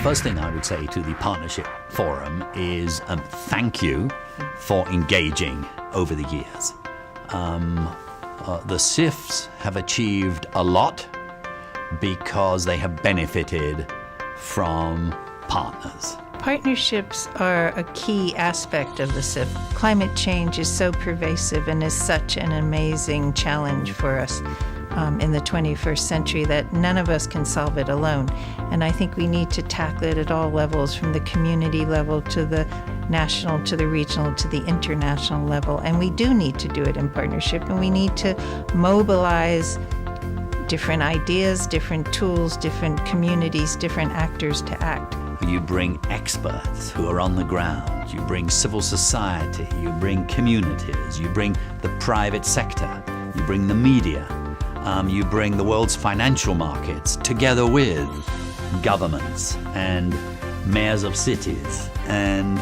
first thing I would say to the Partnership Forum is thank you for engaging over the years. The CIFs have achieved a lot because they have benefited from partners. Partnerships are a key aspect of the CIF. Climate change is so pervasive and is such an amazing challenge for us in the 21st century that none of us can solve it alone. And I think we need to tackle it at all levels, from the community level to the national, to the regional, to the international level. And we do need to do it in partnership, and we need to mobilize different ideas, different tools, different communities, different actors to act. You bring experts who are on the ground, you bring civil society, you bring communities, you bring the private sector, you bring the media, you bring the world's financial markets together with governments and mayors of cities and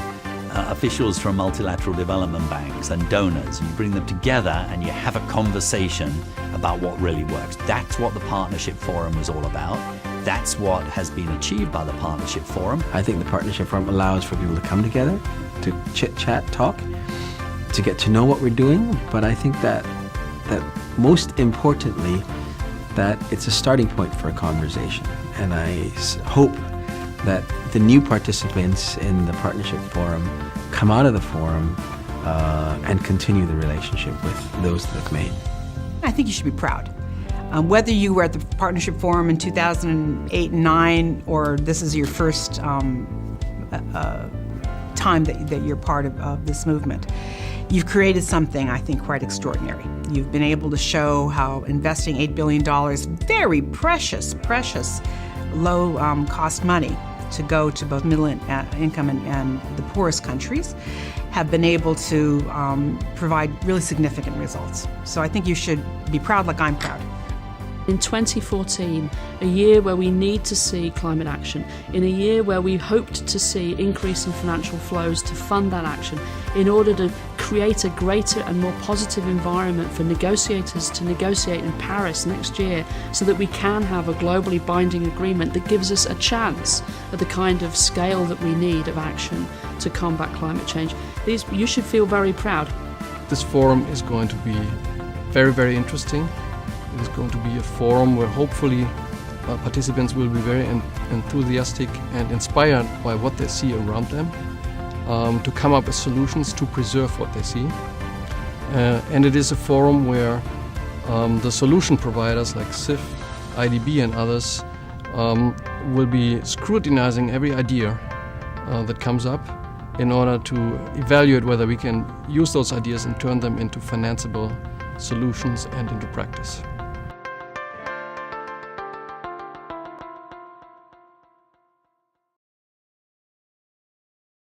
officials from multilateral development banks and donors. You bring them together and you have a conversation about what really works. That's what the Partnership Forum is all about. That's what has been achieved by the Partnership Forum. I think the Partnership Forum allows for people to come together, to chit-chat, talk, to get to know what we're doing. But I think that most importantly, that it's a starting point for a conversation. And I hope that the new participants in the Partnership Forum come out of the forum and continue the relationship with those that have made. I think you should be proud. Whether you were at the Partnership Forum in 2008 and 2009, or this is your first time that you're part of this movement, you've created something, I think, quite extraordinary. You've been able to show how investing $8 billion, very precious, low-cost money to go to both middle income and the poorest countries, have been able to provide really significant results. So I think you should be proud like I'm proud. In 2014, a year where we need to see climate action, in a year where we hoped to see increase in financial flows to fund that action, in order to create a greater and more positive environment for negotiators to negotiate in Paris next year, so that we can have a globally binding agreement that gives us a chance at the kind of scale that we need of action to combat climate change. You should feel very proud. This forum is going to be very, very interesting. It is going to be a forum where hopefully participants will be very enthusiastic and inspired by what they see around them, to come up with solutions to preserve what they see. And it is a forum where the solution providers like CIF, IDB and others will be scrutinizing every idea that comes up in order to evaluate whether we can use those ideas and turn them into financeable solutions and into practice.